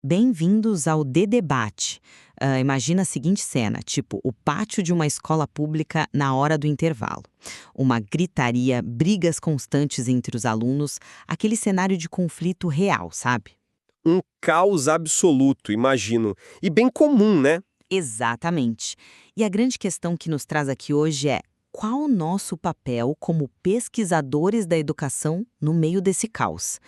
Bem-vindos ao Debate. Imagina a seguinte cena, tipo o pátio de uma escola pública na hora do intervalo. Uma gritaria, brigas constantes entre os alunos, aquele cenário de conflito real, sabe? Um caos absoluto, imagino. E bem comum, né? Exatamente. E a grande questão que nos traz aqui hoje é: qual o nosso papel como pesquisadores da educação no meio desse caos?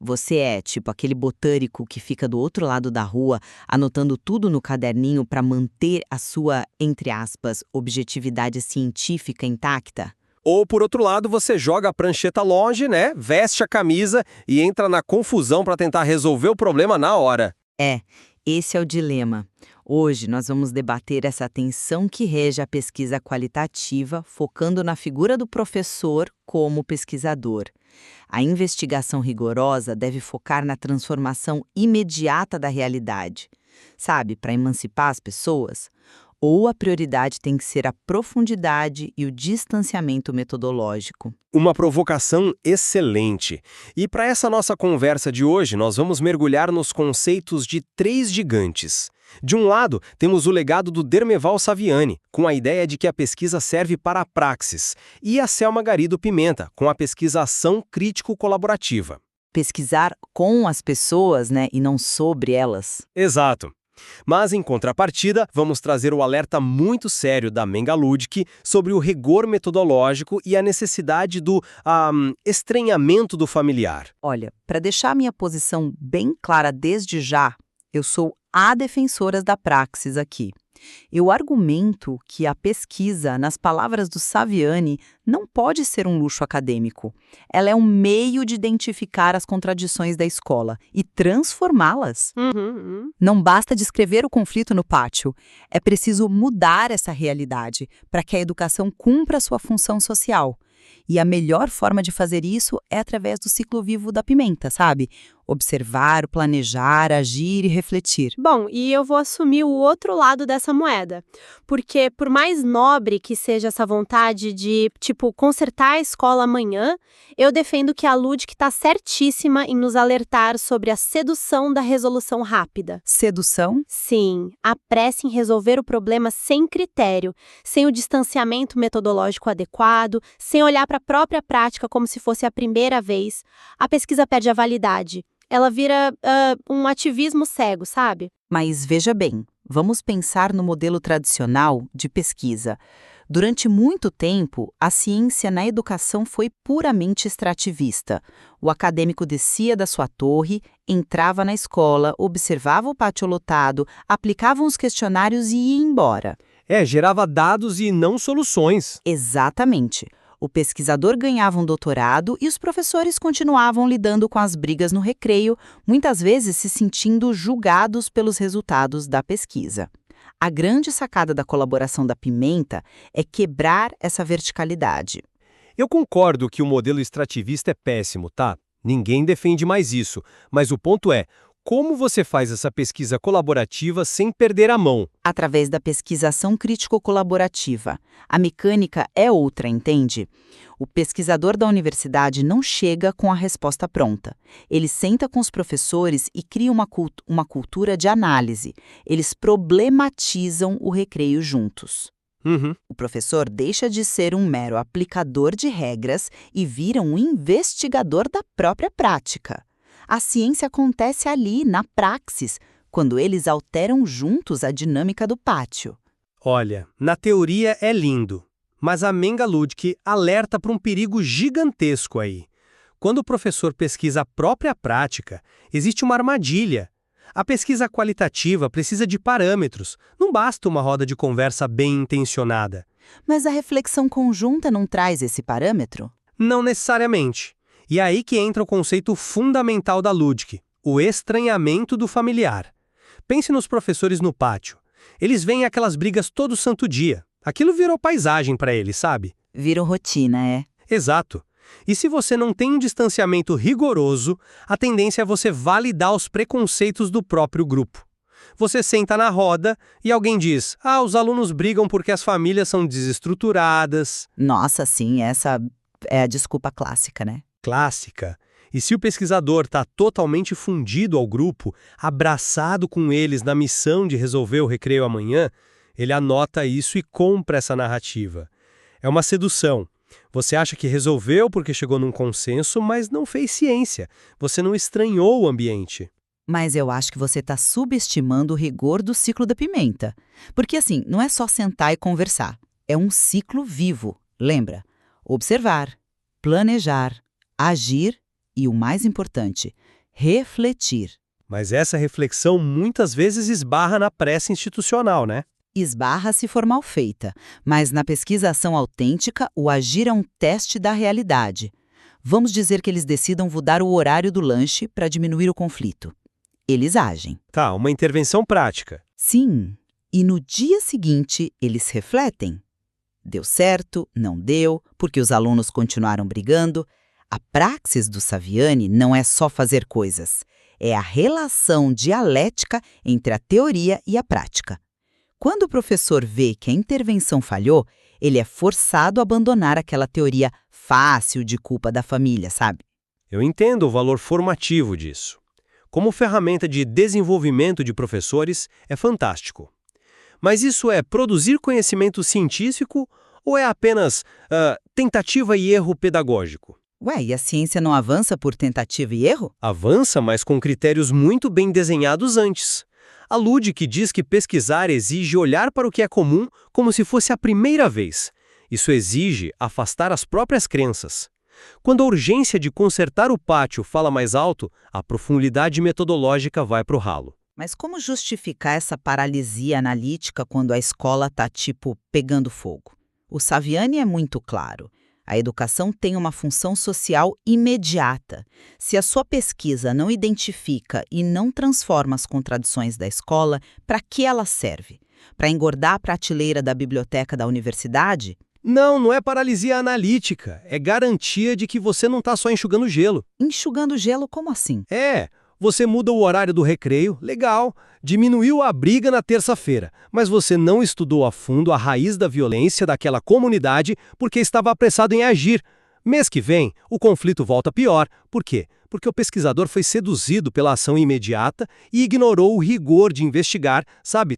Você é tipo aquele botânico que fica do outro lado da rua anotando tudo no caderninho para manter a sua, entre aspas, objetividade científica intacta? Ou, por outro lado, você joga a prancheta longe, né? Veste a camisa e entra na confusão para tentar resolver o problema na hora. É, esse é o dilema. Hoje nós vamos debater essa tensão que rege a pesquisa qualitativa, focando na figura do professor como pesquisador. A investigação rigorosa deve focar na transformação imediata da realidade, sabe, para emancipar as pessoas? Ou a prioridade tem que ser a profundidade e o distanciamento metodológico? Uma provocação excelente. E para essa nossa conversa de hoje, nós vamos mergulhar nos conceitos de três gigantes. De um lado, temos o legado do Dermeval Saviani, com a ideia de que a pesquisa serve para a praxis, e a Selma Garido Pimenta, com a pesquisa ação crítico-colaborativa. Pesquisar com as pessoas, né, e não sobre elas. Exato. Mas, em contrapartida, vamos trazer o alerta muito sério da Menga Ludic sobre o rigor metodológico e a necessidade do estranhamento do familiar. Olha, para deixar minha posição bem clara desde já, eu sou a defensora da praxis aqui. Eu argumento que a pesquisa, nas palavras do Saviani, não pode ser um luxo acadêmico. Ela é um meio de identificar as contradições da escola e transformá-las. Não basta descrever o conflito no pátio. É preciso mudar essa realidade para que a educação cumpra sua função social. E a melhor forma de fazer isso é através do ciclo vivo da pimenta, sabe? Observar, planejar, agir e refletir. Bom, e eu vou assumir o outro lado dessa moeda. Porque por mais nobre que seja essa vontade de, consertar a escola amanhã, eu defendo que a Ludic está certíssima em nos alertar sobre a sedução da resolução rápida. Sedução? Sim, a pressa em resolver o problema sem critério, sem o distanciamento metodológico adequado, sem olhar para a própria prática como se fosse a primeira vez. A pesquisa perde a validade. Ela vira um ativismo cego, sabe? Mas veja bem, vamos pensar no modelo tradicional de pesquisa. Durante muito tempo, a ciência na educação foi puramente extrativista. O acadêmico descia da sua torre, entrava na escola, observava o pátio lotado, aplicava uns questionários e ia embora. Gerava dados e não soluções. Exatamente. O pesquisador ganhava um doutorado e os professores continuavam lidando com as brigas no recreio, muitas vezes se sentindo julgados pelos resultados da pesquisa. A grande sacada da colaboração da Pimenta é quebrar essa verticalidade. Eu concordo que o modelo extrativista é péssimo, tá? Ninguém defende mais isso. Mas o ponto é, como você faz essa pesquisa colaborativa sem perder a mão? Através da pesquisação crítico-colaborativa. A mecânica é outra, entende? O pesquisador da universidade não chega com a resposta pronta. Ele senta com os professores e cria uma cultura de análise. Eles problematizam o recreio juntos. O professor deixa de ser um mero aplicador de regras e vira um investigador da própria prática. A ciência acontece ali, na praxis, quando eles alteram juntos a dinâmica do pátio. Olha, na teoria é lindo, mas a Menga Ludic alerta para um perigo gigantesco aí. Quando o professor pesquisa a própria prática, existe uma armadilha. A pesquisa qualitativa precisa de parâmetros, não basta uma roda de conversa bem intencionada. Mas a reflexão conjunta não traz esse parâmetro? Não necessariamente. E é aí que entra o conceito fundamental da Ludic, o estranhamento do familiar. Pense nos professores no pátio. Eles veem aquelas brigas todo santo dia. Aquilo virou paisagem para eles, sabe? Virou rotina, é. Exato. E se você não tem um distanciamento rigoroso, a tendência é você validar os preconceitos do próprio grupo. Você senta na roda e alguém diz, os alunos brigam porque as famílias são desestruturadas. Nossa, sim, essa é a desculpa clássica, né? Clássica. E se o pesquisador está totalmente fundido ao grupo, abraçado com eles na missão de resolver o recreio amanhã, ele anota isso e compra essa narrativa. É uma sedução. Você acha que resolveu porque chegou num consenso, mas não fez ciência. Você não estranhou o ambiente. Mas eu acho que você está subestimando o rigor do ciclo da pimenta. Porque assim, não é só sentar e conversar. É um ciclo vivo, lembra? Observar, planejar, agir e, o mais importante, refletir. Mas essa reflexão muitas vezes esbarra na pressa institucional, né? Esbarra se for mal feita, mas na pesquisa Ação Autêntica, o agir é um teste da realidade. Vamos dizer que eles decidam mudar o horário do lanche para diminuir o conflito. Eles agem. Tá, uma intervenção prática. Sim, e no dia seguinte eles refletem. Deu certo, não deu, porque os alunos continuaram brigando. A praxis do Saviani não é só fazer coisas, é a relação dialética entre a teoria e a prática. Quando o professor vê que a intervenção falhou, ele é forçado a abandonar aquela teoria fácil de culpa da família, sabe? Eu entendo o valor formativo disso. Como ferramenta de desenvolvimento de professores, é fantástico. Mas isso é produzir conhecimento científico ou é apenas tentativa e erro pedagógico? Ué, e a ciência não avança por tentativa e erro? Avança, mas com critérios muito bem desenhados antes. A Ludic diz que pesquisar exige olhar para o que é comum como se fosse a primeira vez. Isso exige afastar as próprias crenças. Quando a urgência de consertar o pátio fala mais alto, a profundidade metodológica vai para o ralo. Mas como justificar essa paralisia analítica quando a escola está, pegando fogo? O Saviani é muito claro. A educação tem uma função social imediata. Se a sua pesquisa não identifica e não transforma as contradições da escola, para que ela serve? Para engordar a prateleira da biblioteca da universidade? Não é paralisia analítica. É garantia de que você não está só enxugando gelo. Enxugando gelo, como assim? Você muda o horário do recreio, legal. Diminuiu a briga na terça-feira, mas você não estudou a fundo a raiz da violência daquela comunidade porque estava apressado em agir. Mês que vem, o conflito volta pior. Por quê? Porque o pesquisador foi seduzido pela ação imediata e ignorou o rigor de investigar,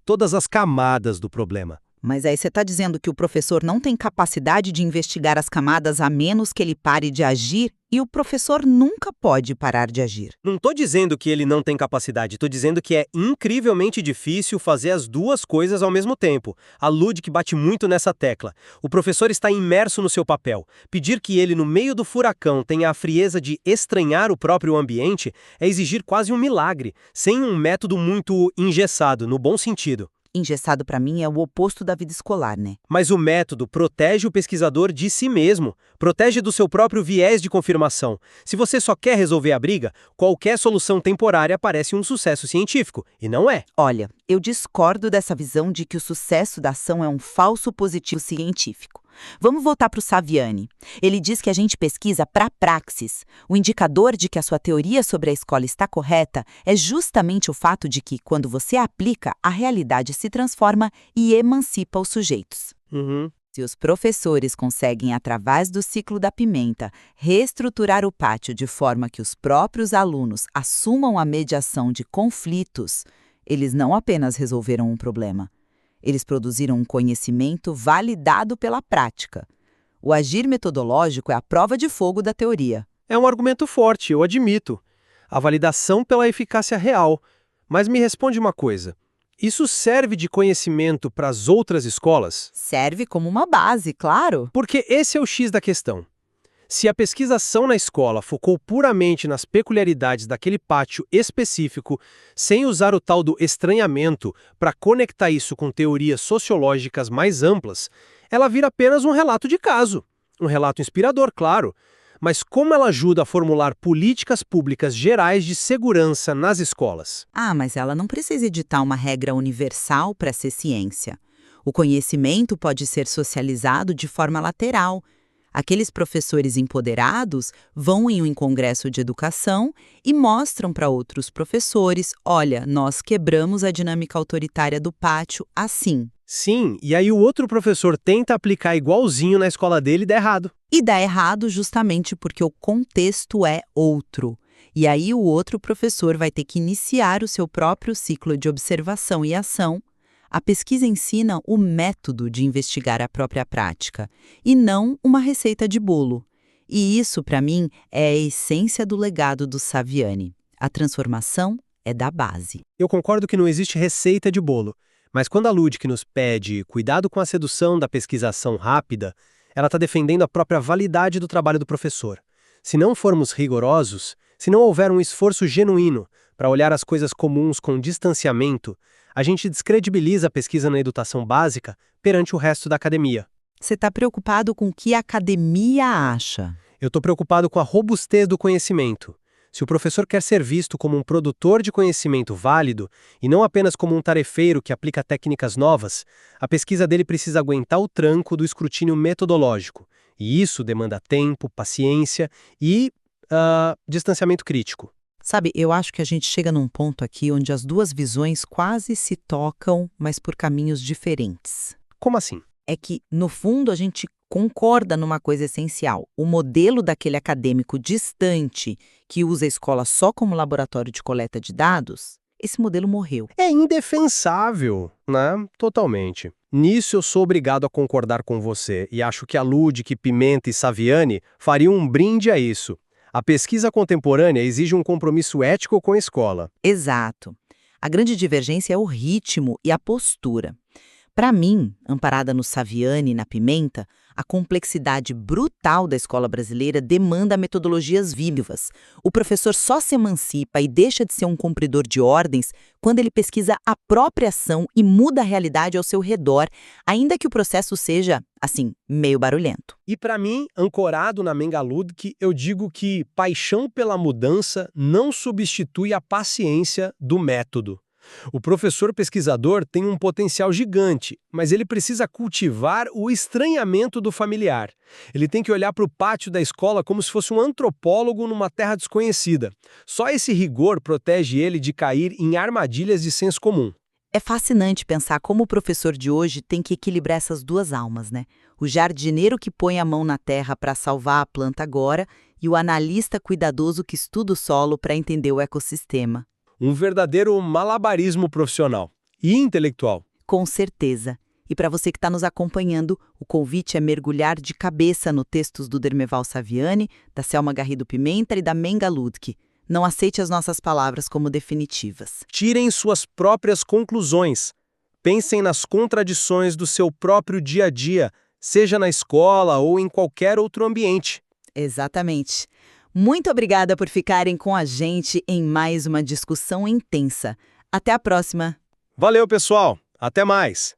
todas as camadas do problema. Mas aí você está dizendo que o professor não tem capacidade de investigar as camadas a menos que ele pare de agir, e o professor nunca pode parar de agir. Não estou dizendo que ele não tem capacidade, estou dizendo que é incrivelmente difícil fazer as duas coisas ao mesmo tempo. A Ludic bate muito nessa tecla. O professor está imerso no seu papel. Pedir que ele, no meio do furacão, tenha a frieza de estranhar o próprio ambiente é exigir quase um milagre, sem um método muito engessado, no bom sentido. Engessado para mim é o oposto da vida escolar, né? Mas o método protege o pesquisador de si mesmo, protege do seu próprio viés de confirmação. Se você só quer resolver a briga, qualquer solução temporária parece um sucesso científico, e não é. Olha, eu discordo dessa visão de que o sucesso da ação é um falso positivo científico. Vamos voltar para o Saviani. Ele diz que a gente pesquisa para praxis. O indicador de que a sua teoria sobre a escola está correta é justamente o fato de que, quando você a aplica, a realidade se transforma e emancipa os sujeitos. Se os professores conseguem, através do ciclo da pimenta, reestruturar o pátio de forma que os próprios alunos assumam a mediação de conflitos, eles não apenas resolveram um problema. Eles produziram um conhecimento validado pela prática. O agir metodológico é a prova de fogo da teoria. É um argumento forte, eu admito. A validação pela eficácia real. Mas me responde uma coisa. Isso serve de conhecimento para as outras escolas? Serve como uma base, claro. Porque esse é o X da questão. Se a pesquisação na escola focou puramente nas peculiaridades daquele pátio específico, sem usar o tal do estranhamento para conectar isso com teorias sociológicas mais amplas, ela vira apenas um relato de caso. Um relato inspirador, claro. Mas como ela ajuda a formular políticas públicas gerais de segurança nas escolas? Mas ela não precisa editar uma regra universal para ser ciência. O conhecimento pode ser socializado de forma lateral. Aqueles professores empoderados vão em um congresso de educação e mostram para outros professores, olha, nós quebramos a dinâmica autoritária do pátio assim. Sim, e aí o outro professor tenta aplicar igualzinho na escola dele e dá errado. E dá errado justamente porque o contexto é outro. E aí o outro professor vai ter que iniciar o seu próprio ciclo de observação e ação. A pesquisa ensina o método de investigar a própria prática, e não uma receita de bolo. E isso, para mim, é a essência do legado do Saviani. A transformação é da base. Eu concordo que não existe receita de bolo, mas quando a Ludic nos pede cuidado com a sedução da pesquisação rápida, ela está defendendo a própria validade do trabalho do professor. Se não formos rigorosos, se não houver um esforço genuíno para olhar as coisas comuns com distanciamento, a gente descredibiliza a pesquisa na educação básica perante o resto da academia. Você está preocupado com o que a academia acha? Eu estou preocupado com a robustez do conhecimento. Se o professor quer ser visto como um produtor de conhecimento válido e não apenas como um tarefeiro que aplica técnicas novas, a pesquisa dele precisa aguentar o tranco do escrutínio metodológico. E isso demanda tempo, paciência e distanciamento crítico. Sabe, eu acho que a gente chega num ponto aqui onde as duas visões quase se tocam, mas por caminhos diferentes. Como assim? É que, no fundo, a gente concorda numa coisa essencial. O modelo daquele acadêmico distante que usa a escola só como laboratório de coleta de dados, esse modelo morreu. É indefensável, né? Totalmente. Nisso eu sou obrigado a concordar com você e acho que a Ludic, Pimenta e Saviani fariam um brinde a isso. A pesquisa contemporânea exige um compromisso ético com a escola. Exato. A grande divergência é o ritmo e a postura. Para mim, amparada no Saviani e na Pimenta, a complexidade brutal da escola brasileira demanda metodologias vivas. O professor só se emancipa e deixa de ser um cumpridor de ordens quando ele pesquisa a própria ação e muda a realidade ao seu redor, ainda que o processo seja, assim, meio barulhento. E para mim, ancorado na Menga Ludic, eu digo que paixão pela mudança não substitui a paciência do método. O professor pesquisador tem um potencial gigante, mas ele precisa cultivar o estranhamento do familiar. Ele tem que olhar para o pátio da escola como se fosse um antropólogo numa terra desconhecida. Só esse rigor protege ele de cair em armadilhas de senso comum. É fascinante pensar como o professor de hoje tem que equilibrar essas duas almas, né? O jardineiro que põe a mão na terra para salvar a planta agora e o analista cuidadoso que estuda o solo para entender o ecossistema. Um verdadeiro malabarismo profissional e intelectual. Com certeza. E para você que está nos acompanhando, o convite é mergulhar de cabeça no textos do Dermeval Saviani, da Selma Garrido Pimenta e da Menga Ludic. Não aceite as nossas palavras como definitivas. Tirem suas próprias conclusões. Pensem nas contradições do seu próprio dia a dia, seja na escola ou em qualquer outro ambiente. Exatamente. Muito obrigada por ficarem com a gente em mais uma discussão intensa. Até a próxima! Valeu, pessoal! Até mais!